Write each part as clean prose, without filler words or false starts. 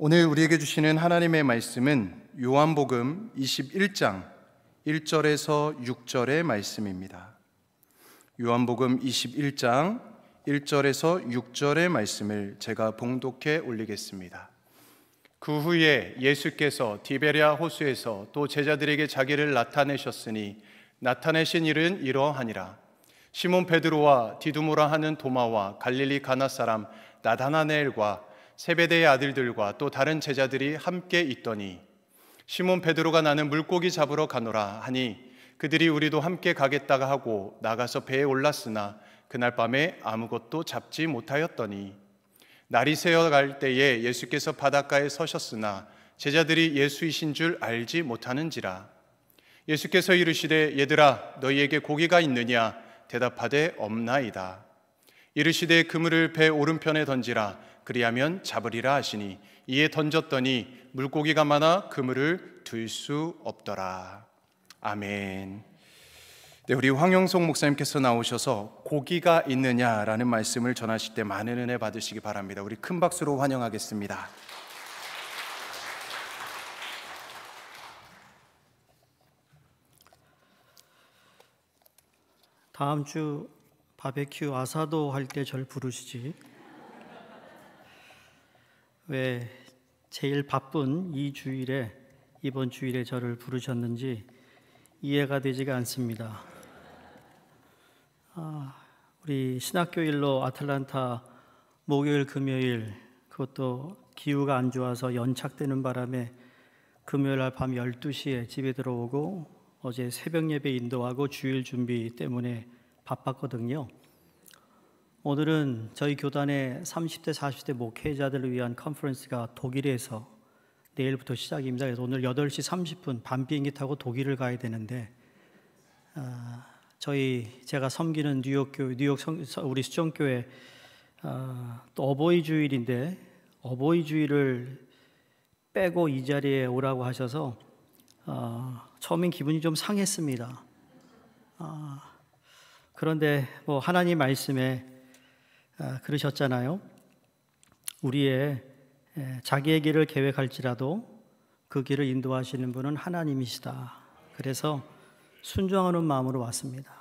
오늘 우리에게 주시는 하나님의 말씀은 요한복음 21장 1절에서 6절의 말씀입니다. 요한복음 21장 1절에서 6절의 말씀을 제가 봉독해 올리겠습니다. 그 후에 예수께서 디베랴 호수에서 또 제자들에게 자기를 나타내셨으니 나타내신 일은 이러하니라. 시몬 베드로와 디두모라 하는 도마와 갈릴리 가나 사람 나다나엘과 세베대의 아들들과 또 다른 제자들이 함께 있더니 시몬 베드로가 나는 물고기 잡으러 가노라 하니 그들이 우리도 함께 가겠다가 하고 나가서 배에 올랐으나 그날 밤에 아무것도 잡지 못하였더니 날이 새어갈 때에 예수께서 바닷가에 서셨으나 제자들이 예수이신 줄 알지 못하는지라. 예수께서 이르시되 얘들아 너희에게 고기가 있느냐 대답하되 없나이다. 이르시되 그물을 배 오른편에 던지라 그리하면 잡으리라 하시니 이에 던졌더니 물고기가 많아 그물을 들 수 없더라. 아멘. 네, 우리 황영석 목사님께서 나오셔서 고기가 있느냐라는 말씀을 전하실 때 많은 은혜 받으시기 바랍니다. 우리 큰 박수로 환영하겠습니다. 다음 주 바베큐 아사도 할 때 절 부르시지. 왜 제일 바쁜 이 주일에 이번 주일에 저를 부르셨는지 이해가 되지가 않습니다. 우리 신학교일로 아틀란타 목요일 금요일 그것도 기후가 안 좋아서 연착되는 바람에 금요일 날 밤 12시에 집에 들어오고 어제 새벽 예배 인도하고 주일 준비 때문에 바빴거든요. 오늘은 저희 교단의 30대 40대 목회자들을 위한 컨퍼런스가 독일에서 내일부터 시작입니다. 그래서 오늘 8시 30분 밤 비행기 타고 독일을 가야 되는데 제가 섬기는 뉴욕 우리 수정교회 또 어버이 주일인데 어버이 주일을 빼고 이 자리에 오라고 하셔서 처음엔 기분이 좀 상했습니다. 그런데 뭐 하나님 말씀에 그러셨잖아요. 우리의 자기의 길을 계획할지라도 그 길을 인도하시는 분은 하나님이시다. 그래서 순종하는 마음으로 왔습니다.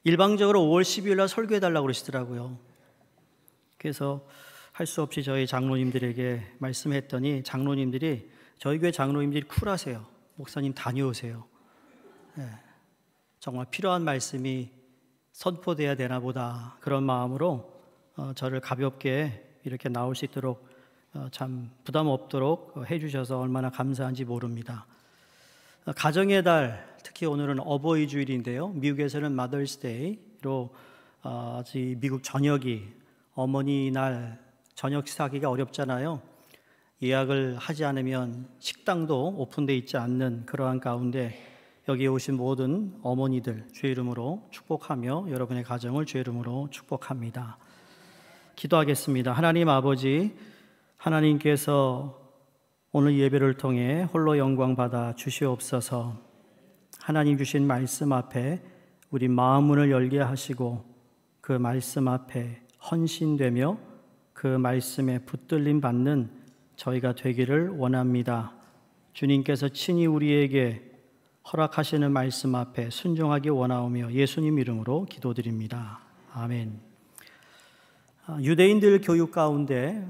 일방적으로 5월 12일 날 설교해달라고 그러시더라고요. 그래서 할 수 없이 저희 장로님들에게 말씀했더니 저희 교회 장로님들이 쿨하세요. 목사님 다녀오세요. 정말 필요한 말씀이 선포돼야 되나 보다 그런 마음으로 저를 가볍게 이렇게 나올 수 있도록 참 부담 없도록 해주셔서 얼마나 감사한지 모릅니다. 가정의 달, 특히 오늘은 어버이 주일인데요. 미국에서는 마더스데이로 미국 저녁이 어머니 날 저녁 식사하기가 어렵잖아요. 예약을 하지 않으면 식당도 오픈되어 있지 않는 그러한 가운데 여기에 오신 모든 어머니들 주의 이름으로 축복하며 여러분의 가정을 주의 이름으로 축복합니다. 기도하겠습니다. 하나님 아버지, 하나님께서 오늘 예배를 통해 홀로 영광 받아 주시옵소서. 하나님 주신 말씀 앞에 우리 마음 문을 열게 하시고 그 말씀 앞에 헌신되며 그 말씀에 붙들림 받는 저희가 되기를 원합니다. 주님께서 친히 우리에게 허락하시는 말씀 앞에 순종하기 원하오며 예수님 이름으로 기도드립니다. 아멘. 유대인들 교육 가운데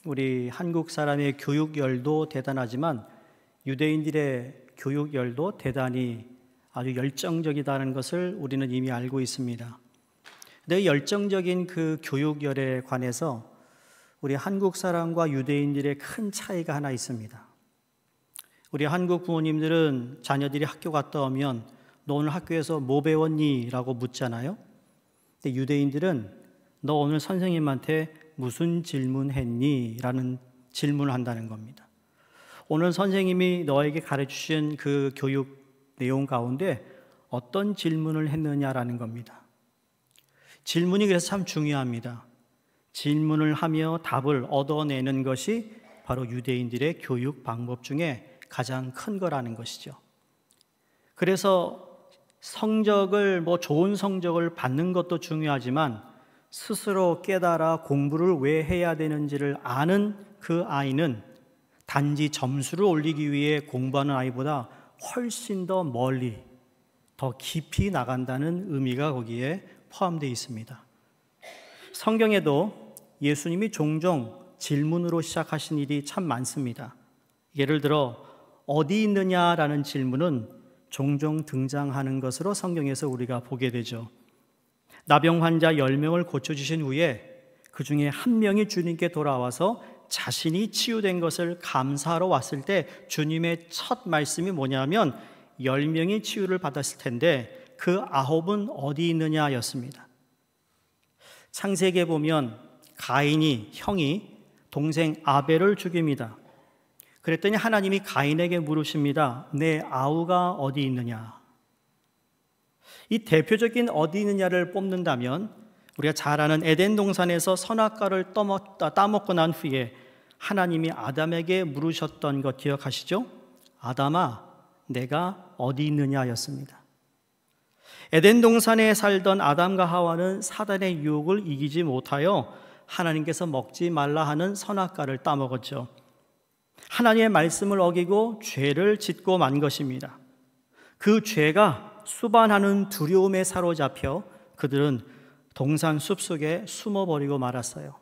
우리 한국 사람의 교육열도 대단하지만 유대인들의 교육열도 대단히 아주 열정적이다는 것을 우리는 이미 알고 있습니다. 근데 열정적인 그 교육열에 관해서 우리 한국 사람과 유대인들의 큰 차이가 하나 있습니다. 우리 한국 부모님들은 자녀들이 학교 갔다 오면 너 오늘 학교에서 뭐 배웠니? 라고 묻잖아요. 근데 유대인들은 너 오늘 선생님한테 무슨 질문했니? 라는 질문을 한다는 겁니다. 오늘 선생님이 너에게 가르치신 그 교육 내용 가운데 어떤 질문을 했느냐라는 겁니다. 질문이 그래서 참 중요합니다. 질문을 하며 답을 얻어내는 것이 바로 유대인들의 교육 방법 중에 가장 큰 거라는 것이죠. 그래서 좋은 성적을 받는 것도 중요하지만 스스로 깨달아 공부를 왜 해야 되는지를 아는 그 아이는 단지 점수를 올리기 위해 공부하는 아이보다 훨씬 더 멀리, 더 깊이 나간다는 의미가 거기에 포함되어 있습니다. 성경에도 예수님이 종종 질문으로 시작하신 일이 참 많습니다. 예를 들어 어디 있느냐라는 질문은 종종 등장하는 것으로 성경에서 우리가 보게 되죠. 나병 환자 10명을 고쳐주신 후에 그 중에 한 명이 주님께 돌아와서 자신이 치유된 것을 감사하러 왔을 때 주님의 첫 말씀이 뭐냐면 10명이 치유를 받았을 텐데 그 9은 어디 있느냐였습니다. 창세기에 보면 가인이, 형이 동생 아벨을 죽입니다. 그랬더니 하나님이 가인에게 물으십니다. 내 아우가 어디 있느냐? 이 대표적인 어디 있느냐를 뽑는다면 우리가 잘 아는 에덴 동산에서 선악과를 따먹고 난 후에 하나님이 아담에게 물으셨던 것 기억하시죠? 아담아, 내가 어디 있느냐였습니다. 에덴 동산에 살던 아담과 하와는 사단의 유혹을 이기지 못하여 하나님께서 먹지 말라 하는 선악과를 따먹었죠. 하나님의 말씀을 어기고 죄를 짓고 만 것입니다. 그 죄가 수반하는 두려움에 사로잡혀 그들은 동산 숲속에 숨어버리고 말았어요.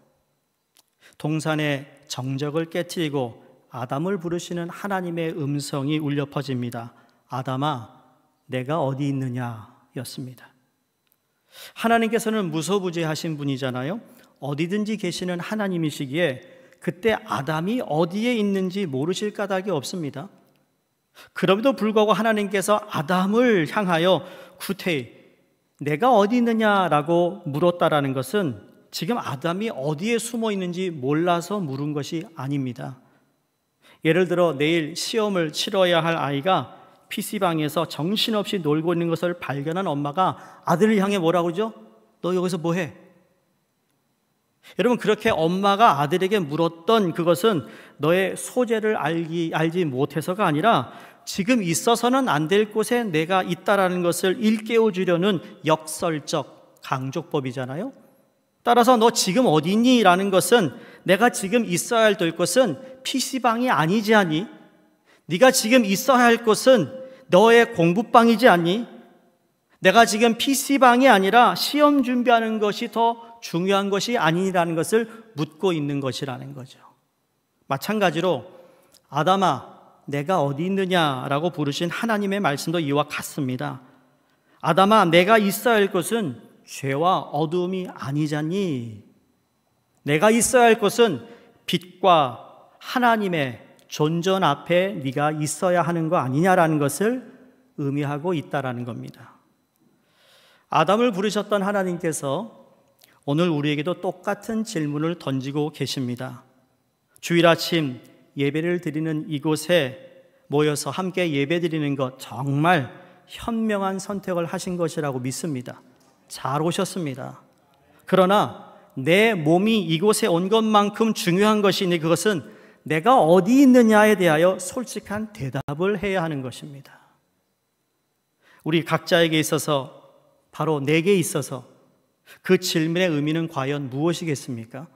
동산의 정적을 깨트리고 아담을 부르시는 하나님의 음성이 울려 퍼집니다. 아담아, 내가 어디 있느냐? 였습니다. 하나님께서는 무소부재하신 분이잖아요. 어디든지 계시는 하나님이시기에 그때 아담이 어디에 있는지 모르실 까닭이 없습니다. 그럼에도 불구하고 하나님께서 아담을 향하여 구태히 내가 어디 있느냐라고 물었다라는 것은 지금 아담이 어디에 숨어 있는지 몰라서 물은 것이 아닙니다. 예를 들어 내일 시험을 치러야 할 아이가 PC방에서 정신없이 놀고 있는 것을 발견한 엄마가 아들을 향해 뭐라고 그러죠? 너 여기서 뭐 해? 여러분, 그렇게 엄마가 아들에게 물었던 그것은 너의 소재를 알지 못해서가 아니라 지금 있어서는 안 될 곳에 내가 있다라는 것을 일깨워 주려는 역설적 강조법이잖아요. 따라서 너 지금 어디 있니? 라는 것은 내가 지금 있어야 할 곳은 PC방이 아니지 않니? 네가 지금 있어야 할 곳은 너의 공부방이지 않니? 내가 지금 PC방이 아니라 시험 준비하는 것이 더 중요한 것이 아니라는 것을 묻고 있는 것이라는 거죠. 마찬가지로 아담아, 내가 어디 있느냐라고 부르신 하나님의 말씀도 이와 같습니다. 아담아, 내가 있어야 할 곳은 죄와 어두움이 아니잖니? 내가 있어야 할 곳은 빛과 하나님의 존전 앞에 네가 있어야 하는 거 아니냐라는 것을 의미하고 있다라는 겁니다. 아담을 부르셨던 하나님께서 오늘 우리에게도 똑같은 질문을 던지고 계십니다. 주일 아침 예배를 드리는 이곳에 모여서 함께 예배 드리는 것 정말 현명한 선택을 하신 것이라고 믿습니다. 잘 오셨습니다. 그러나 내 몸이 이곳에 온 것만큼 중요한 것이니 그것은 내가 어디 있느냐에 대하여 솔직한 대답을 해야 하는 것입니다. 우리 각자에게 있어서, 바로 내게 있어서 그 질문의 의미는 과연 무엇이겠습니까?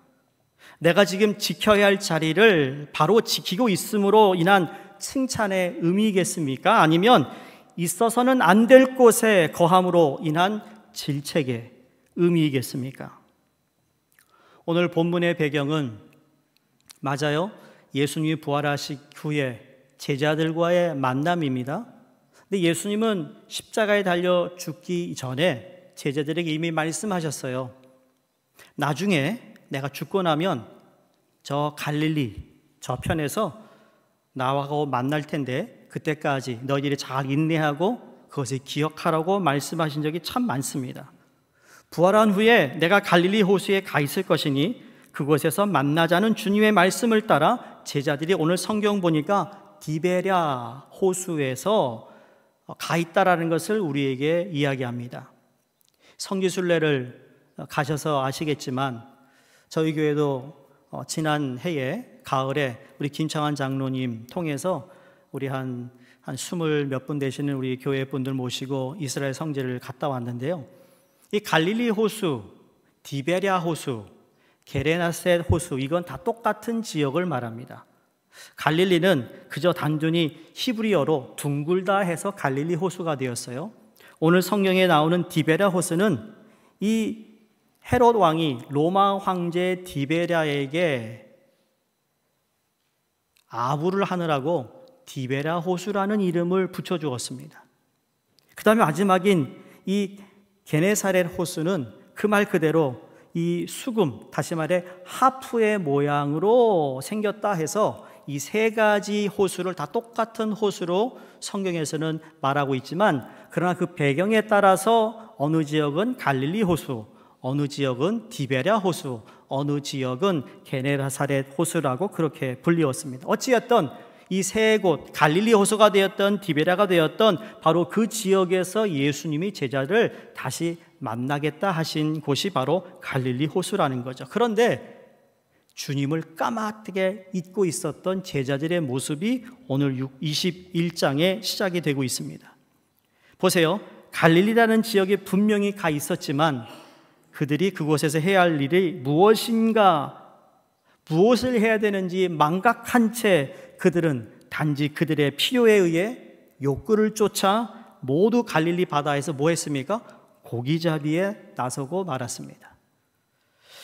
내가 지금 지켜야 할 자리를 바로 지키고 있음으로 인한 칭찬의 의미겠습니까? 아니면 있어서는 안 될 곳에 거함으로 인한 질책의 의미이겠습니까? 오늘 본문의 배경은 맞아요. 예수님이 부활하신 후에 제자들과의 만남입니다. 근데 예수님은 십자가에 달려 죽기 전에 제자들에게 이미 말씀하셨어요. 나중에 내가 죽고 나면 저 갈릴리 저편에서 나하고 만날 텐데 그때까지 너희들이 잘 인내하고 그것을 기억하라고 말씀하신 적이 참 많습니다. 부활한 후에 내가 갈릴리 호수에 가 있을 것이니 그곳에서 만나자는 주님의 말씀을 따라 제자들이 오늘 성경 보니까 디베랴 호수에서 가 있다라는 것을 우리에게 이야기합니다. 성지순례를 가셔서 아시겠지만 저희 교회도 지난 해에 가을에 우리 김창환 장로님 통해서 우리 한 20몇 분 되시는 우리 교회 분들 모시고 이스라엘 성지를 갔다 왔는데요. 이 갈릴리 호수, 디베랴 호수, 게네사렛 호수, 이건 다 똑같은 지역을 말합니다. 갈릴리는 그저 단순히 히브리어로 둥글다 해서 갈릴리 호수가 되었어요. 오늘 성경에 나오는 디베랴 호수는 이 헤롯 왕이 로마 황제 디베랴에게 아부를 하느라고 디베랴 호수라는 이름을 붙여주었습니다. 그 다음에 마지막인 이 게네사렛 호수는 그 말 그대로 이 수금, 다시 말해 하프의 모양으로 생겼다 해서 이 세 가지 호수를 다 똑같은 호수로 성경에서는 말하고 있지만, 그러나 그 배경에 따라서 어느 지역은 갈릴리 호수, 어느 지역은 디베랴 호수, 어느 지역은 게네사렛 호수라고 그렇게 불리웠습니다. 어찌됐든 이 세 곳, 갈릴리 호수가 되었던 디베랴가 되었던 바로 그 지역에서 예수님이 제자를 다시 만나겠다 하신 곳이 바로 갈릴리 호수라는 거죠. 그런데 주님을 까맣게 잊고 있었던 제자들의 모습이 오늘 21장에 시작이 되고 있습니다. 보세요. 갈릴리라는 지역에 분명히 가 있었지만 그들이 그곳에서 해야 할 일이 무엇인가, 무엇을 해야 되는지 망각한 채 그들은 단지 그들의 필요에 의해 욕구를 쫓아 모두 갈릴리 바다에서 뭐 했습니까? 고기잡이에 나서고 말았습니다.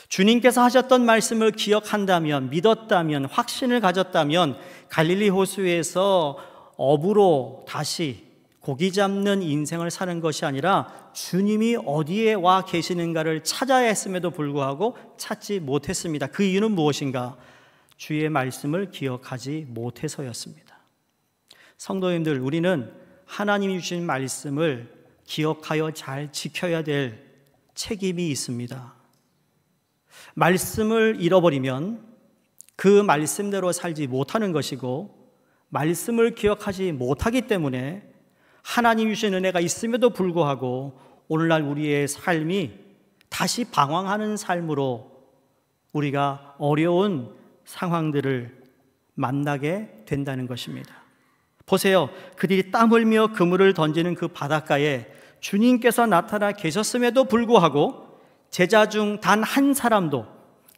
주님께서 하셨던 말씀을 기억한다면, 믿었다면, 확신을 가졌다면 갈릴리 호수에서 어부로 다시 고기 잡는 인생을 사는 것이 아니라 주님이 어디에 와 계시는가를 찾아야 했음에도 불구하고 찾지 못했습니다. 그 이유는 무엇인가? 주의 말씀을 기억하지 못해서였습니다. 성도님들, 우리는 하나님이 주신 말씀을 기억하여 잘 지켜야 될 책임이 있습니다. 말씀을 잃어버리면 그 말씀대로 살지 못하는 것이고, 말씀을 기억하지 못하기 때문에 하나님이 주신 은혜가 있음에도 불구하고 오늘날 우리의 삶이 다시 방황하는 삶으로 우리가 어려운 상황들을 만나게 된다는 것입니다. 보세요. 그들이 땀 흘며 그물을 던지는 그 바닷가에 주님께서 나타나 계셨음에도 불구하고 제자 중 단 한 사람도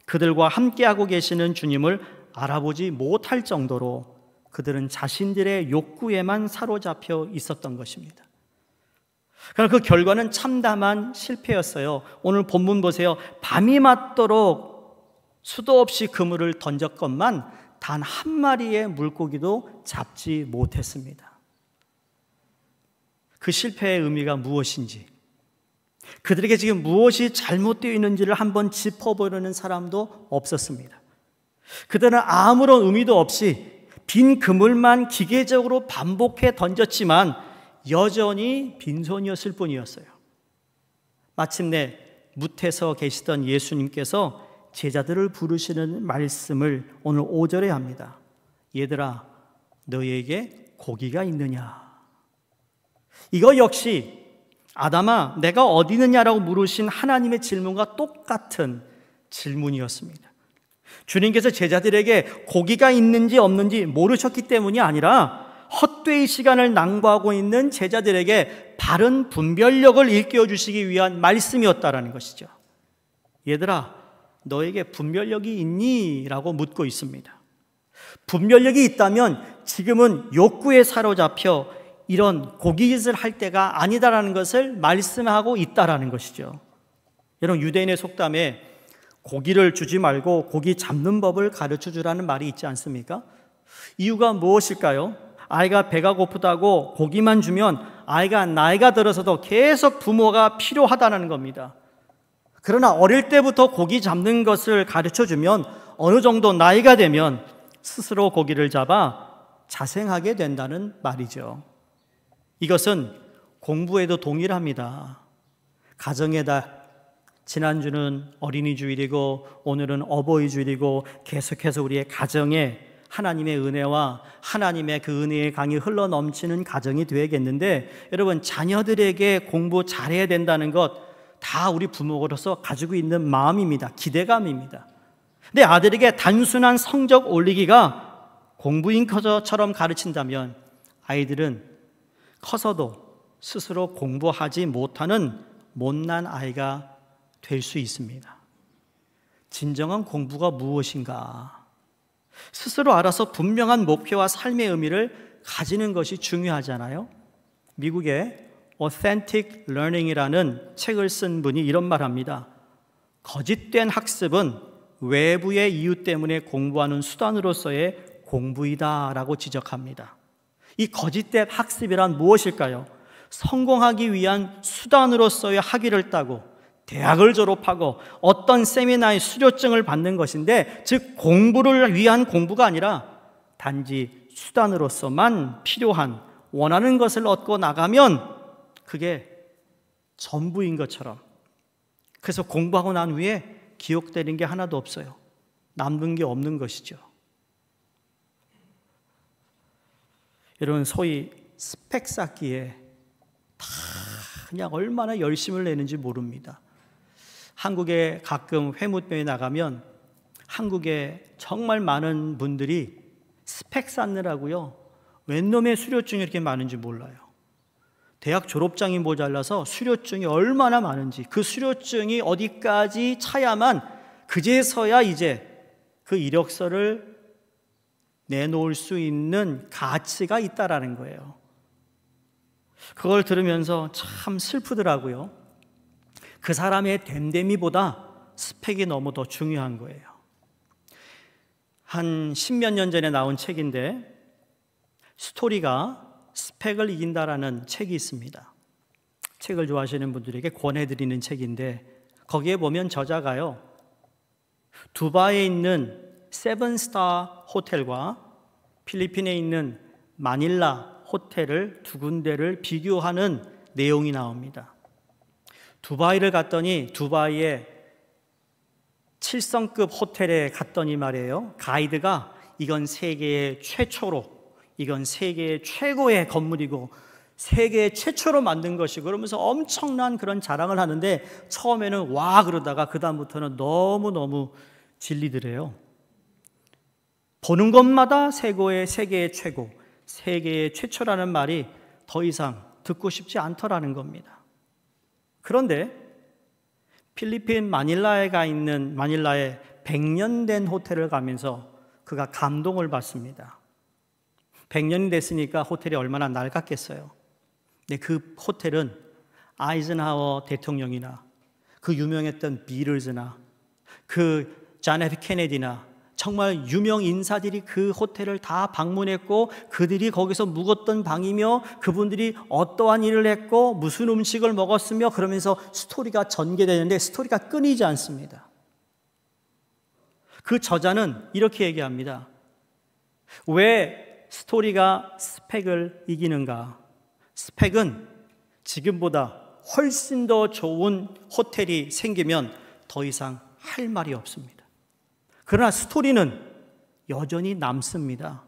그들과 함께하고 계시는 주님을 알아보지 못할 정도로 그들은 자신들의 욕구에만 사로잡혀 있었던 것입니다. 그러나 그 결과는 참담한 실패였어요. 오늘 본문 보세요. 밤이 맞도록 수도 없이 그물을 던졌건만 단 한 마리의 물고기도 잡지 못했습니다. 그 실패의 의미가 무엇인지, 그들에게 지금 무엇이 잘못되어 있는지를 한번 짚어보려는 사람도 없었습니다. 그들은 아무런 의미도 없이 빈 그물만 기계적으로 반복해 던졌지만 여전히 빈손이었을 뿐이었어요. 마침내 뭇에서 계시던 예수님께서 제자들을 부르시는 말씀을 오늘 5절에 합니다. 얘들아, 너희에게 고기가 있느냐? 이거 역시 아담아, 내가 어디 있느냐라고 물으신 하나님의 질문과 똑같은 질문이었습니다. 주님께서 제자들에게 고기가 있는지 없는지 모르셨기 때문이 아니라 헛되이 시간을 낭비하고 있는 제자들에게 바른 분별력을 일깨워 주시기 위한 말씀이었다라는 것이죠. 얘들아, 너에게 분별력이 있니? 라고 묻고 있습니다. 분별력이 있다면 지금은 욕구에 사로잡혀 이런 고깃을 할 때가 아니다라는 것을 말씀하고 있다라는 것이죠. 여러분, 유대인의 속담에 고기를 주지 말고 고기 잡는 법을 가르쳐 주라는 말이 있지 않습니까? 이유가 무엇일까요? 아이가 배가 고프다고 고기만 주면 아이가 나이가 들어서도 계속 부모가 필요하다는 겁니다. 그러나 어릴 때부터 고기 잡는 것을 가르쳐 주면 어느 정도 나이가 되면 스스로 고기를 잡아 자생하게 된다는 말이죠. 이것은 공부에도 동일합니다. 가정의 달, 지난주는 어린이 주일이고 오늘은 어버이 주일이고 계속해서 우리의 가정에 하나님의 은혜와 하나님의 그 은혜의 강이 흘러넘치는 가정이 되어야겠는데, 여러분, 자녀들에게 공부 잘해야 된다는 것 다 우리 부모로서 가지고 있는 마음입니다. 기대감입니다. 근데 아들에게 단순한 성적 올리기가 공부인 것처럼 가르친다면 아이들은 커서도 스스로 공부하지 못하는 못난 아이가 될 수 있습니다. 진정한 공부가 무엇인가? 스스로 알아서 분명한 목표와 삶의 의미를 가지는 것이 중요하잖아요. 미국의 Authentic Learning이라는 책을 쓴 분이 이런 말합니다. 거짓된 학습은 외부의 이유 때문에 공부하는 수단으로서의 공부이다라고 지적합니다. 이 거짓된 학습이란 무엇일까요? 성공하기 위한 수단으로서의 학위를 따고 대학을 졸업하고 어떤 세미나의 수료증을 받는 것인데, 즉 공부를 위한 공부가 아니라 단지 수단으로서만 필요한 원하는 것을 얻고 나가면 그게 전부인 것처럼, 그래서 공부하고 난 후에 기억되는 게 하나도 없어요. 남는 게 없는 것이죠. 여러분, 소위 스펙 쌓기에 다 그냥 얼마나 열심을 내는지 모릅니다. 한국에 가끔 회무병에 나가면 한국에 정말 많은 분들이 스펙 쌓느라고요, 웬 놈의 수료증이 이렇게 많은지 몰라요. 대학 졸업장이 모자라서 수료증이 얼마나 많은지, 그 수료증이 어디까지 차야만 그제서야 이제 그 이력서를 내놓을 수 있는 가치가 있다라는 거예요. 그걸 들으면서 참 슬프더라고요. 그 사람의 됨됨이보다 스펙이 너무 더 중요한 거예요. 한 10몇 년 전에 나온 책인데, 스토리가 스펙을 이긴다라는 책이 있습니다. 책을 좋아하시는 분들에게 권해드리는 책인데, 거기에 보면 저자가요, 두바이에 있는 세븐스타 호텔과 필리핀에 있는 마닐라 호텔을 두 군데를 비교하는 내용이 나옵니다. 두바이를 갔더니 두바이의 7성급 호텔에 갔더니 말이에요, 가이드가 이건 세계 최초로, 이건 세계 최고의 건물이고 세계 최초로 만든 것이고 그러면서 엄청난 그런 자랑을 하는데, 처음에는 와 그러다가 그 다음부터는 너무너무 질리더래요. 보는 것마다 세계의 최고, 세계의 최초라는 말이 더 이상 듣고 싶지 않더라는 겁니다. 그런데 필리핀 마닐라에 가 있는, 마닐라에 100년 된 호텔을 가면서 그가 감동을 받습니다. 100년이 됐으니까 호텔이 얼마나 낡았겠어요. 근데 그 호텔은 아이젠하워 대통령이나 그 유명했던 비틀즈나 그 존 F 케네디나 정말 유명 인사들이 그 호텔을 다 방문했고, 그들이 거기서 묵었던 방이며 그분들이 어떠한 일을 했고 무슨 음식을 먹었으며 그러면서 스토리가 전개되는데 스토리가 끊이지 않습니다. 그 저자는 이렇게 얘기합니다. 왜 스토리가 스펙을 이기는가? 스펙은 지금보다 훨씬 더 좋은 호텔이 생기면 더 이상 할 말이 없습니다. 그러나 스토리는 여전히 남습니다.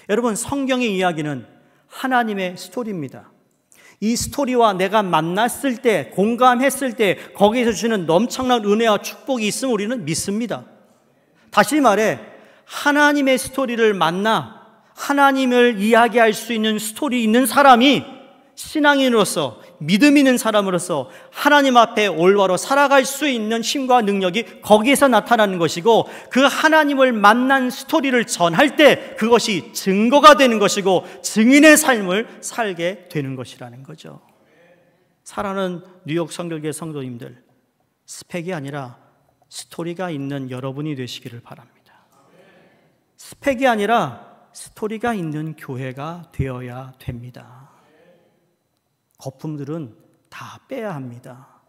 여러분, 성경의 이야기는 하나님의 스토리입니다. 이 스토리와 내가 만났을 때, 공감했을 때 거기에서 주는 엄청난 은혜와 축복이 있음을 우리는 믿습니다. 다시 말해, 하나님의 스토리를 만나 하나님을 이야기할 수 있는 스토리 있는 사람이 신앙인으로서, 믿음 있는 사람으로서 하나님 앞에 올바로 살아갈 수 있는 힘과 능력이 거기에서 나타나는 것이고, 그 하나님을 만난 스토리를 전할 때 그것이 증거가 되는 것이고 증인의 삶을 살게 되는 것이라는 거죠. 사랑하는 뉴욕 성결교회 성도님들, 스펙이 아니라 스토리가 있는 여러분이 되시기를 바랍니다. 스펙이 아니라 스토리가 있는 교회가 되어야 됩니다. 거품들은 다 빼야 합니다.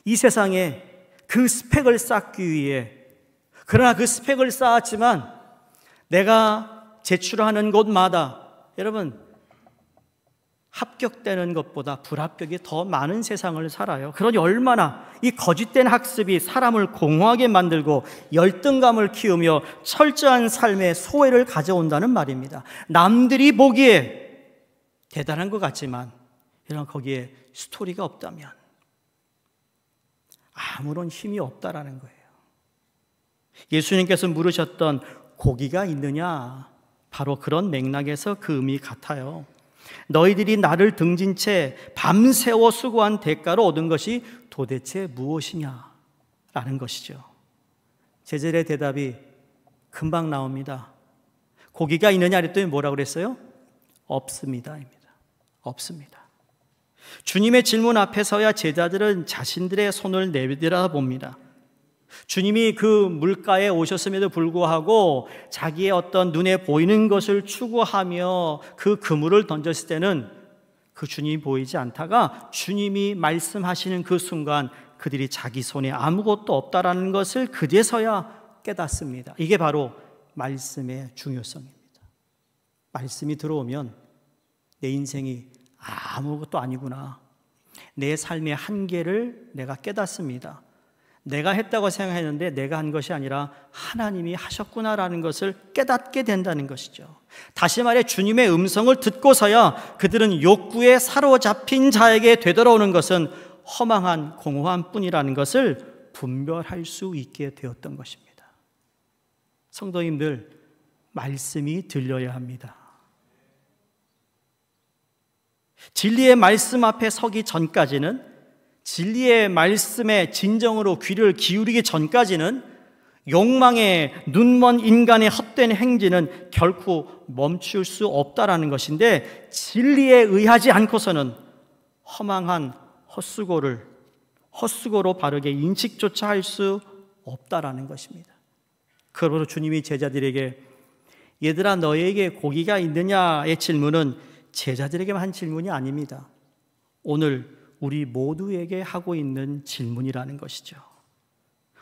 이 세상에 그 스펙을 쌓기 위해, 그러나 그 스펙을 쌓았지만 내가 제출하는 곳마다 여러분 합격되는 것보다 불합격이 더 많은 세상을 살아요. 그러니 얼마나 이 거짓된 학습이 사람을 공허하게 만들고 열등감을 키우며 철저한 삶의 소외를 가져온다는 말입니다. 남들이 보기에 대단한 것 같지만 여러분, 거기에 스토리가 없다면 아무런 힘이 없다라는 거예요. 예수님께서 물으셨던 고기가 있느냐, 바로 그런 맥락에서 그 의미 같아요. 너희들이 나를 등진 채 밤새워 수고한 대가로 얻은 것이 도대체 무엇이냐? 라는 것이죠. 제자들의 대답이 금방 나옵니다. 고기가 있느냐 그랬더니 뭐라고 그랬어요? 없습니다. 없습니다. 주님의 질문 앞에서야 제자들은 자신들의 손을 내밀어 봅니다. 주님이 그 물가에 오셨음에도 불구하고 자기의 어떤 눈에 보이는 것을 추구하며 그 그물을 던졌을 때는 그 주님이 보이지 않다가 주님이 말씀하시는 그 순간 그들이 자기 손에 아무것도 없다라는 것을 그제서야 깨닫습니다. 이게 바로 말씀의 중요성입니다. 말씀이 들어오면 내 인생이 아무것도 아니구나. 내 삶의 한계를 내가 깨닫습니다. 내가 했다고 생각했는데 내가 한 것이 아니라 하나님이 하셨구나라는 것을 깨닫게 된다는 것이죠. 다시 말해 주님의 음성을 듣고서야 그들은 욕구에 사로잡힌 자에게 되돌아오는 것은 허망한 공허한 뿐이라는 것을 분별할 수 있게 되었던 것입니다. 성도님들, 말씀이 들려야 합니다. 진리의 말씀 앞에 서기 전까지는, 진리의 말씀에 진정으로 귀를 기울이기 전까지는 욕망에 눈먼 인간의 헛된 행진은 결코 멈출 수 없다라는 것인데, 진리에 의하지 않고서는 허망한 헛수고로 바르게 인식조차 할 수 없다라는 것입니다. 그러므로 주님이 제자들에게 얘들아 너희에게 고기가 있느냐의 질문은 제자들에게만 한 질문이 아닙니다. 오늘 우리 모두에게 하고 있는 질문이라는 것이죠.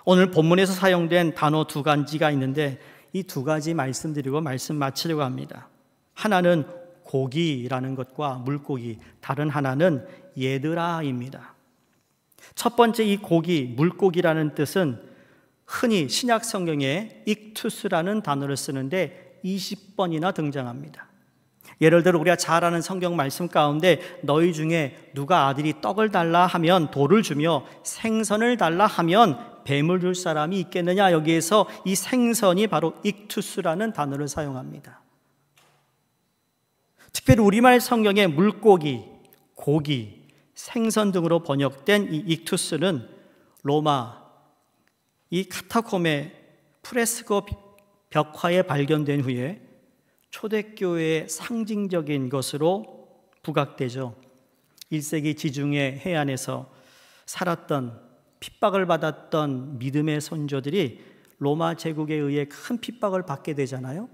오늘 본문에서 사용된 단어 두 가지가 있는데 이 두 가지 말씀드리고 말씀 마치려고 합니다. 하나는 고기라는 것과 물고기, 다른 하나는 얘들아입니다. 첫 번째 이 고기, 물고기라는 뜻은 흔히 신약 성경에 익투스라는 단어를 쓰는데 20번이나 등장합니다. 예를 들어 우리가 잘 아는 성경 말씀 가운데 너희 중에 누가 아들이 떡을 달라 하면 돌을 주며 생선을 달라 하면 뱀을 줄 사람이 있겠느냐, 여기에서 이 생선이 바로 익투스라는 단어를 사용합니다. 특별히 우리말 성경에 물고기, 고기, 생선 등으로 번역된 이 익투스는 로마 이 카타콤의 프레스코 벽화에 발견된 후에 초대교회의 상징적인 것으로 부각되죠. 1세기 지중해 해안에서 살았던, 핍박을 받았던 믿음의 선조들이 로마 제국에 의해 큰 핍박을 받게 되잖아요.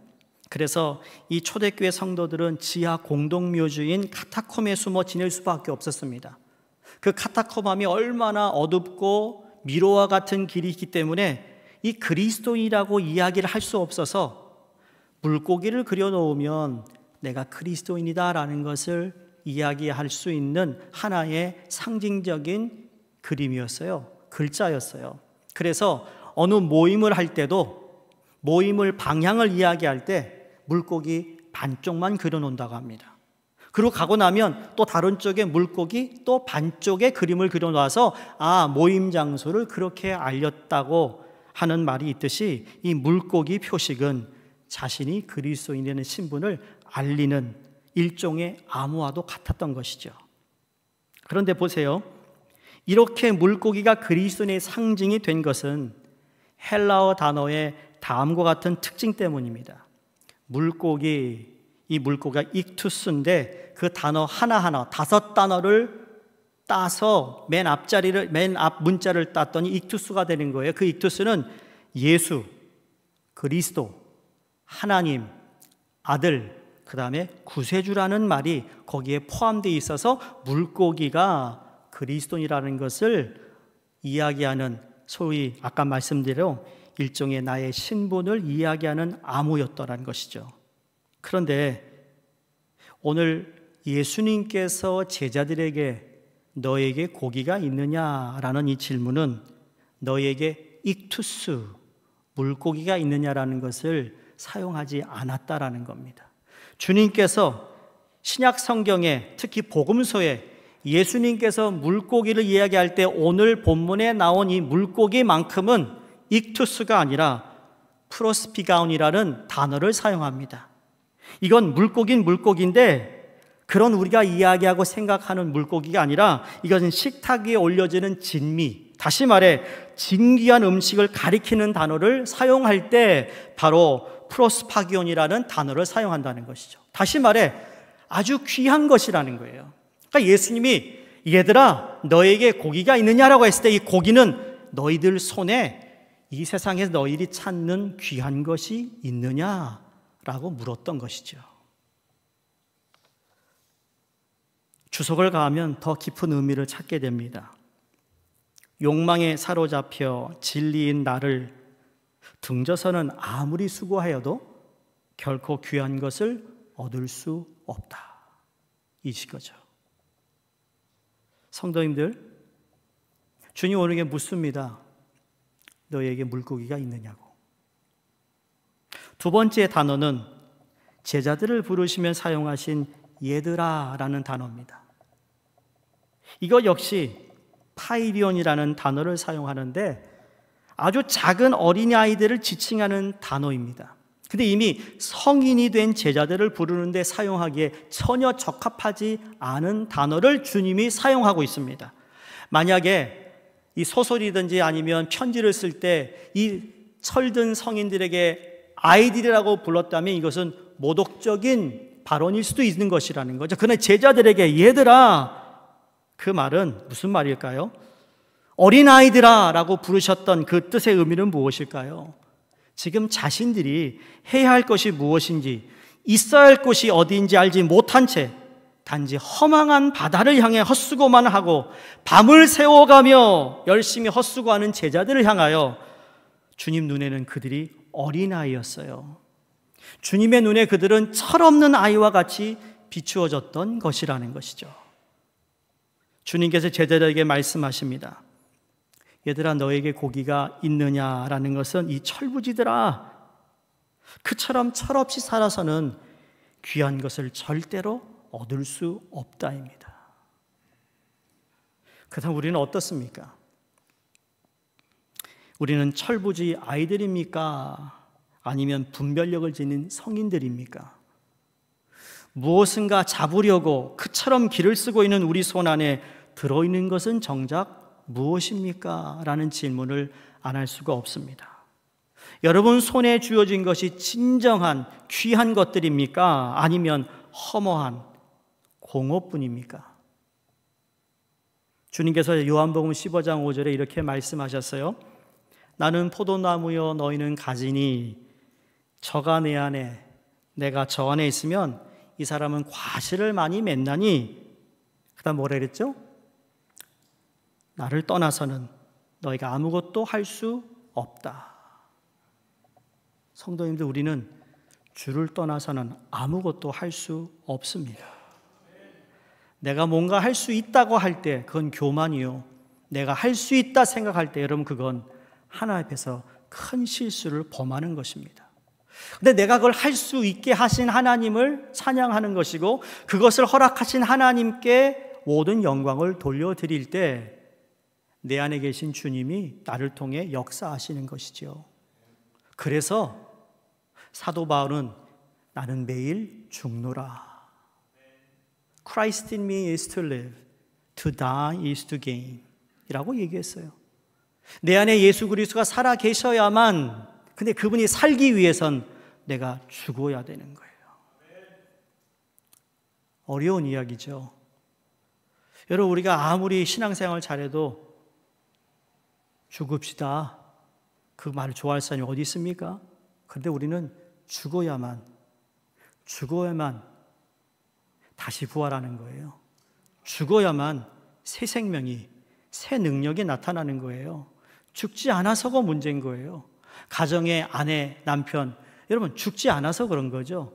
그래서 이 초대교회 성도들은 지하 공동묘주인 카타콤에 숨어 지낼 수밖에 없었습니다. 그 카타콤함이 얼마나 어둡고 미로와 같은 길이 있기 때문에 이 그리스도인이라고 이야기를 할 수 없어서 물고기를 그려놓으면 내가 그리스도인이다라는 것을 이야기할 수 있는 하나의 상징적인 그림이었어요. 글자였어요. 그래서 어느 모임을 할 때도 모임을 방향을 이야기할 때 물고기 반쪽만 그려놓는다고 합니다. 그리고 가고 나면 또 다른 쪽에 물고기 또 반쪽에 그림을 그려놔서 모임 장소를 그렇게 알렸다고 하는 말이 있듯이 이 물고기 표식은 자신이 그리스도인이라는 신분을 알리는 일종의 암호와도 같았던 것이죠. 그런데 보세요. 이렇게 물고기가 그리스도인의 상징이 된 것은 헬라어 단어의 다음과 같은 특징 때문입니다. 물고기, 이 물고기가 익투스인데 그 단어 하나하나 5단어를 따서 맨 앞 문자를 땄더니 익투스가 되는 거예요. 그 익투스는 예수, 그리스도, 하나님, 아들, 그 다음에 구세주라는 말이 거기에 포함되어 있어서 물고기가 그리스도인이라는 것을 이야기하는, 소위 아까 말씀드린 일종의 나의 신분을 이야기하는 암호였더라는 것이죠. 그런데 오늘 예수님께서 제자들에게 너에게 고기가 있느냐라는 이 질문은 너에게 익투스, 물고기가 있느냐라는 것을 사용하지 않았다라는 겁니다. 주님께서 신약 성경에, 특히 복음서에 예수님께서 물고기를 이야기할 때 오늘 본문에 나온 이 물고기만큼은 익투스가 아니라 프로스피가운이라는 단어를 사용합니다. 이건 물고기는 물고기인데 그런 우리가 이야기하고 생각하는 물고기가 아니라 이것은 식탁 위에 올려지는 진미, 다시 말해 진귀한 음식을 가리키는 단어를 사용할 때 바로 프로스파기온이라는 단어를 사용한다는 것이죠. 다시 말해 아주 귀한 것이라는 거예요. 그러니까 예수님이 얘들아 너에게 고기가 있느냐라고 했을 때 이 고기는 너희들 손에 이 세상에서 너희들이 찾는 귀한 것이 있느냐라고 물었던 것이죠. 주석을 가하면 더 깊은 의미를 찾게 됩니다. 욕망에 사로잡혀 진리인 나를 등져서는 아무리 수고하여도 결코 귀한 것을 얻을 수 없다. 이거죠. 성도님들, 주님 오늘에게 묻습니다. 너에게 물고기가 있느냐고. 두 번째 단어는 제자들을 부르시며 사용하신 얘들아라는 단어입니다. 이것 역시 파이리온이라는 단어를 사용하는데 아주 작은 어린아이들을 지칭하는 단어입니다. 근데 이미 성인이 된 제자들을 부르는데 사용하기에 전혀 적합하지 않은 단어를 주님이 사용하고 있습니다. 만약에 이 소설이든지 아니면 편지를 쓸 때 이 철든 성인들에게 아이들이라고 불렀다면 이것은 모독적인 발언일 수도 있는 것이라는 거죠. 그러나 제자들에게 얘들아, 그 말은 무슨 말일까요? 어린아이들아 라고 부르셨던 그 뜻의 의미는 무엇일까요? 지금 자신들이 해야 할 것이 무엇인지, 있어야 할 곳이 어디인지 알지 못한 채 단지 허망한 바다를 향해 헛수고만 하고 밤을 새워가며 열심히 헛수고하는 제자들을 향하여 주님 눈에는 그들이 어린아이였어요. 주님의 눈에 그들은 철없는 아이와 같이 비추어졌던 것이라는 것이죠. 주님께서 제자들에게 말씀하십니다. 얘들아 너에게 고기가 있느냐라는 것은 이 철부지들아, 그처럼 철없이 살아서는 귀한 것을 절대로 얻을 수 없다입니다. 그렇다면 우리는 어떻습니까? 우리는 철부지 아이들입니까? 아니면 분별력을 지닌 성인들입니까? 무엇인가 잡으려고 그처럼 길을 쓰고 있는 우리 손 안에 들어있는 것은 정작 무엇입니까? 라는 질문을 안 할 수가 없습니다. 여러분 손에 쥐어진 것이 진정한 귀한 것들입니까? 아니면 허무한 공허뿐입니까? 주님께서 요한복음 15장 5절에 이렇게 말씀하셨어요. 나는 포도나무여 너희는 가지니 저가 내 안에 내가 저 안에 있으면 이 사람은 과실을 많이 맺나니, 그 다음 뭐라 그랬죠? 나를 떠나서는 너희가 아무것도 할 수 없다. 성도님들, 우리는 주를 떠나서는 아무것도 할 수 없습니다. 내가 뭔가 할 수 있다고 할 때 그건 교만이요, 내가 할 수 있다 생각할 때 여러분 그건 하나님 앞에서 큰 실수를 범하는 것입니다. 근데 내가 그걸 할 수 있게 하신 하나님을 찬양하는 것이고 그것을 허락하신 하나님께 모든 영광을 돌려드릴 때 내 안에 계신 주님이 나를 통해 역사하시는 것이죠. 그래서 사도 바울은 나는 매일 죽노라. Christ in me is to live, to die is to gain 이라고 얘기했어요. 내 안에 예수 그리스도가 살아 계셔야만, 근데 그분이 살기 위해선 내가 죽어야 되는 거예요. 어려운 이야기죠. 여러분, 우리가 아무리 신앙생활 잘해도 죽읍시다, 그 말을 좋아할 사람이 어디 있습니까? 그런데 우리는 죽어야만 다시 부활하는 거예요. 죽어야만 새 생명이, 새 능력이 나타나는 거예요. 죽지 않아서가 문제인 거예요. 가정의 아내, 남편, 여러분 죽지 않아서 그런 거죠.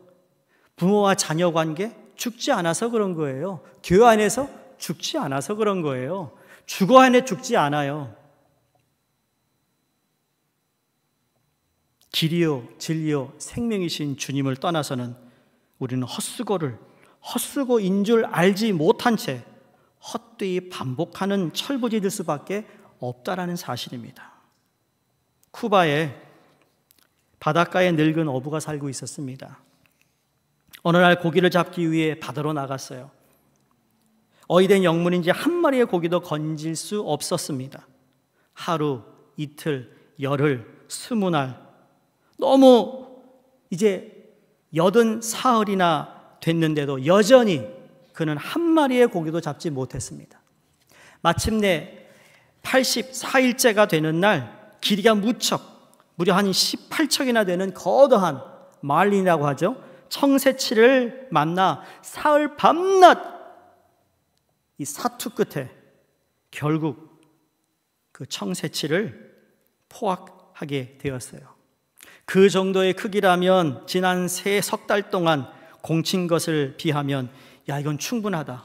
부모와 자녀 관계 죽지 않아서 그런 거예요. 교회 안에서 죽지 않아서 그런 거예요. 주거 안에 죽지 않아요. 길이요 진리요 생명이신 주님을 떠나서는 우리는 헛수고인 줄 알지 못한 채 헛되이 반복하는 철부지들 수밖에 없다라는 사실입니다. 쿠바에 바닷가에 늙은 어부가 살고 있었습니다. 어느 날 고기를 잡기 위해 바다로 나갔어요. 어이된 영문인지 한 마리의 고기도 건질 수 없었습니다. 하루, 이틀, 열흘, 20날, 너무 이제 84일이나 됐는데도 여전히 그는 한 마리의 고기도 잡지 못했습니다. 마침내 84일째가 되는 날 길이가 무려 한 18척이나 되는 거대한 말린이라고 하죠. 청새치를 만나 사흘 밤낮 이 사투 끝에 결국 그 청새치를 포악하게 되었어요. 그 정도의 크기라면 지난 석 달 동안 공친 것을 비하면 야, 이건 충분하다,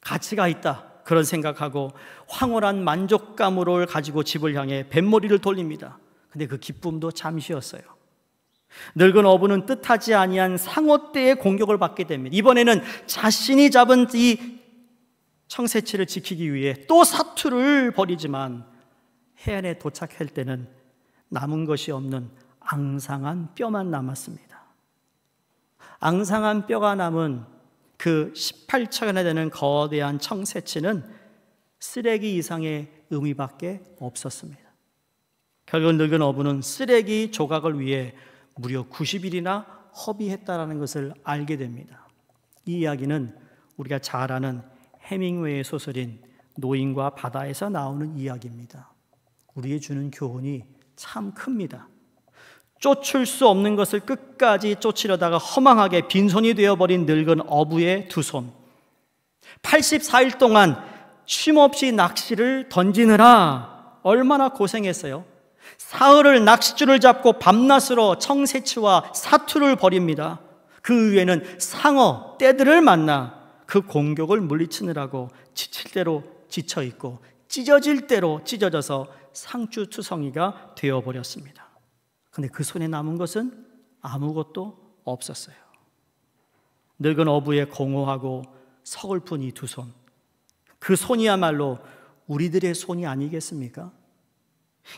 가치가 있다, 그런 생각하고 황홀한 만족감으로 가지고 집을 향해 뱃머리를 돌립니다. 근데 그 기쁨도 잠시였어요. 늙은 어부는 뜻하지 아니한 상어떼의 공격을 받게 됩니다. 이번에는 자신이 잡은 이 청새치를 지키기 위해 또 사투를 벌이지만 해안에 도착할 때는 남은 것이 없는 앙상한 뼈만 남았습니다. 앙상한 뼈가 남은 그 18척이나 되는 거대한 청새치는 쓰레기 이상의 의미밖에 없었습니다. 결국 늙은 어부는 쓰레기 조각을 위해 무려 90일이나 허비했다는 것을 알게 됩니다. 이 이야기는 우리가 잘 아는 해밍웨이의 소설인 노인과 바다에서 나오는 이야기입니다. 우리에게 주는 교훈이 참 큽니다. 쫓을 수 없는 것을 끝까지 쫓으려다가 허망하게 빈손이 되어버린 늙은 어부의 두 손, 84일 동안 쉼없이 낚시를 던지느라 얼마나 고생했어요. 사흘을 낚싯줄을 잡고 밤낮으로 청새치와 사투를 벌입니다. 그 위에는 상어, 떼들을 만나 그 공격을 물리치느라고 지칠 대로 지쳐있고 찢어질 대로 찢어져서 상추투성이가 되어버렸습니다. 근데 그 손에 남은 것은 아무것도 없었어요. 늙은 어부의 공허하고 서글픈 이 두 손, 그 손이야말로 우리들의 손이 아니겠습니까?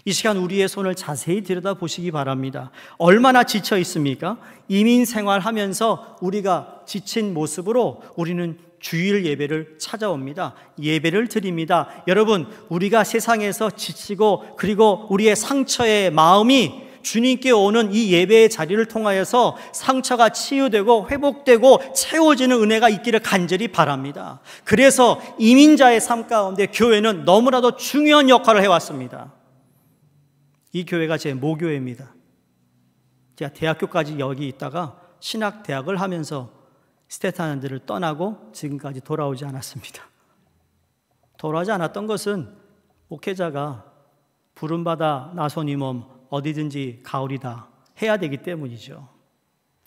이 시간 우리의 손을 자세히 들여다보시기 바랍니다. 얼마나 지쳐 있습니까? 이민 생활하면서 우리가 지친 모습으로 우리는 주일 예배를 찾아옵니다. 예배를 드립니다. 여러분, 우리가 세상에서 지치고 그리고 우리의 상처의 마음이 주님께 오는 이 예배의 자리를 통하여서 상처가 치유되고 회복되고 채워지는 은혜가 있기를 간절히 바랍니다. 그래서 이민자의 삶 가운데 교회는 너무나도 중요한 역할을 해왔습니다. 이 교회가 제 모교회입니다. 제가 대학교까지 여기 있다가 신학대학을 하면서 스테타는들을 떠나고 지금까지 돌아오지 않았습니다. 돌아오지 않았던 것은 목회자가 부름받아 나손이 몸 어디든지 가오리다 해야 되기 때문이죠.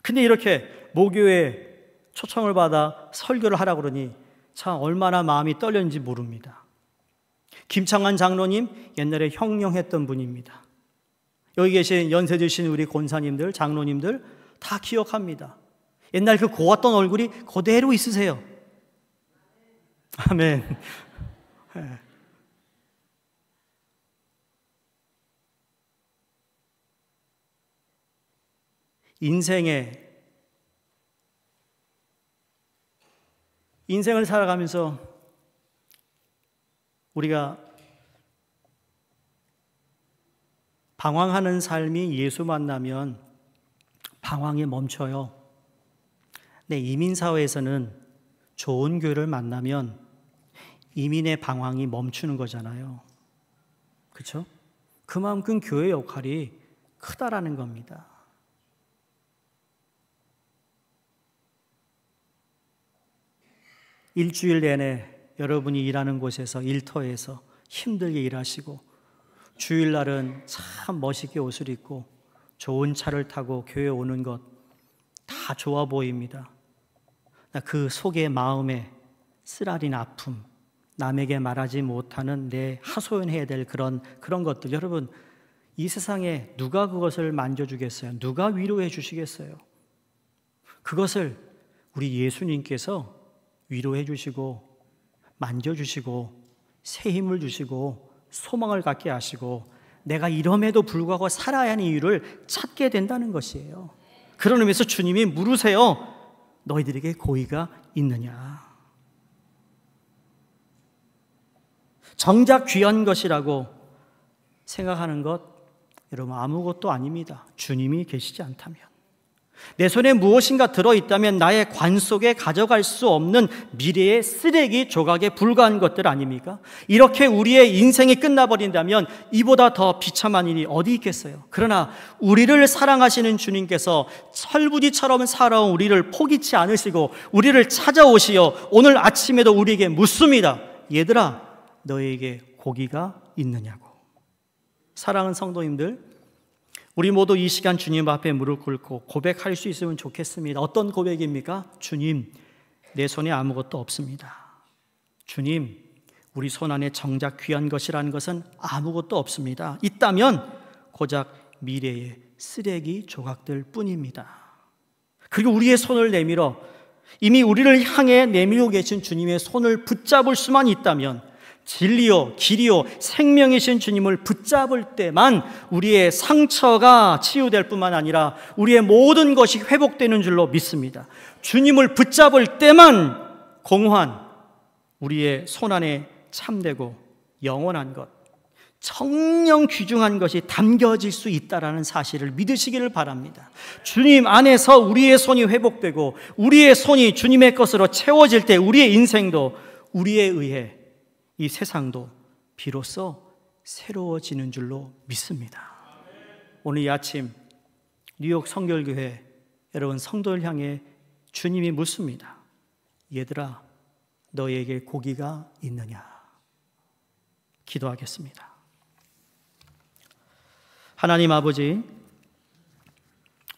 근데 이렇게 모교에 초청을 받아 설교를 하라고 그러니 참 얼마나 마음이 떨렸는지 모릅니다. 김창환 장로님 옛날에 형령했던 분입니다. 여기 계신 연세 드신 우리 권사님들, 장로님들 다 기억합니다. 옛날 그 고왔던 얼굴이 그대로 있으세요. 아멘. 인생을 살아가면서 우리가 방황하는 삶이 예수 만나면 방황이 멈춰요. 네, 이민사회에서는 좋은 교회를 만나면 이민의 방황이 멈추는 거잖아요. 그렇죠? 그만큼 교회 역할이 크다라는 겁니다. 일주일 내내 여러분이 일하는 곳에서 일터에서 힘들게 일하시고 주일날은 참 멋있게 옷을 입고 좋은 차를 타고 교회에 오는 것 다 좋아 보입니다. 그 속의 마음에 쓰라린 아픔, 남에게 말하지 못하는 내 하소연해야 될 그런 것들, 여러분 이 세상에 누가 그것을 만져주겠어요? 누가 위로해 주시겠어요? 그것을 우리 예수님께서 위로해 주시고 만져주시고 새 힘을 주시고 소망을 갖게 하시고 내가 이럼에도 불구하고 살아야 하는 이유를 찾게 된다는 것이에요. 그런 의미에서 주님이 물으세요. 너희들에게 고의가 있느냐? 정작 귀한 것이라고 생각하는 것, 여러분 아무것도 아닙니다. 주님이 계시지 않다면. 내 손에 무엇인가 들어있다면 나의 관 속에 가져갈 수 없는 미래의 쓰레기 조각에 불과한 것들 아닙니까? 이렇게 우리의 인생이 끝나버린다면 이보다 더 비참한 일이 어디 있겠어요? 그러나 우리를 사랑하시는 주님께서 철부지처럼 살아온 우리를 포기치 않으시고 우리를 찾아오시어 오늘 아침에도 우리에게 묻습니다. 얘들아, 너에게 고기가 있느냐고. 사랑하는 성도님들, 우리 모두 이 시간 주님 앞에 무릎 꿇고 고백할 수 있으면 좋겠습니다. 어떤 고백입니까? 주님, 내 손에 아무것도 없습니다. 주님, 우리 손 안에 정작 귀한 것이라는 것은 아무것도 없습니다. 있다면 고작 미래의 쓰레기 조각들 뿐입니다. 그리고 우리의 손을 내밀어 이미 우리를 향해 내밀고 계신 주님의 손을 붙잡을 수만 있다면, 진리요 길이요 생명이신 주님을 붙잡을 때만 우리의 상처가 치유될 뿐만 아니라 우리의 모든 것이 회복되는 줄로 믿습니다. 주님을 붙잡을 때만 공허한 우리의 손 안에 참되고 영원한 것, 청령 귀중한 것이 담겨질 수 있다는 사실을 믿으시기를 바랍니다. 주님 안에서 우리의 손이 회복되고 우리의 손이 주님의 것으로 채워질 때 우리의 인생도 우리에 의해 이 세상도 비로소 새로워지는 줄로 믿습니다. 오늘 이 아침 뉴욕 성결교회 여러분 성도를 향해 주님이 묻습니다. 얘들아, 너에게 고기가 있느냐? 기도하겠습니다. 하나님 아버지,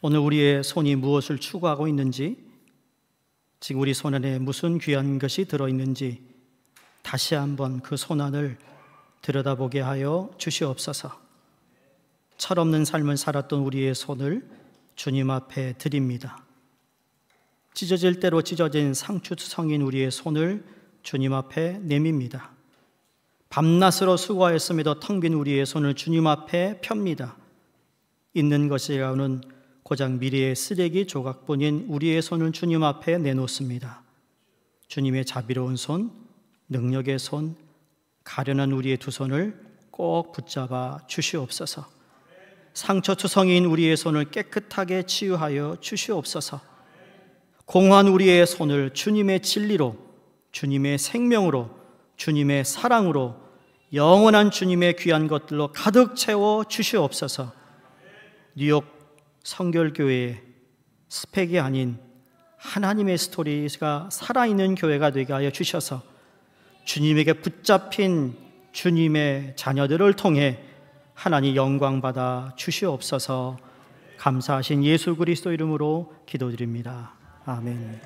오늘 우리의 손이 무엇을 추구하고 있는지, 지금 우리 손 안에 무슨 귀한 것이 들어있는지 다시 한번 그 손안을 들여다보게 하여 주시옵소서. 철없는 삶을 살았던 우리의 손을 주님 앞에 드립니다. 찢어질 대로 찢어진 상추성인 우리의 손을 주님 앞에 내밉니다. 밤낮으로 수고하였음에도 텅 빈 우리의 손을 주님 앞에 펴니다. 있는 것이라고는 고작 미래의 쓰레기 조각뿐인 우리의 손을 주님 앞에 내놓습니다. 주님의 자비로운 손, 능력의 손, 가련한 우리의 두 손을 꼭 붙잡아 주시옵소서. 상처투성이인 우리의 손을 깨끗하게 치유하여 주시옵소서. 공허한 우리의 손을 주님의 진리로, 주님의 생명으로, 주님의 사랑으로, 영원한 주님의 귀한 것들로 가득 채워 주시옵소서. 뉴욕 성결교회의 스펙이 아닌 하나님의 스토리가 살아있는 교회가 되게 하여 주셔서 주님에게 붙잡힌 주님의 자녀들을 통해 하나님 영광 받아 주시옵소서. 감사하신 예수 그리스도 이름으로 기도드립니다. 아멘.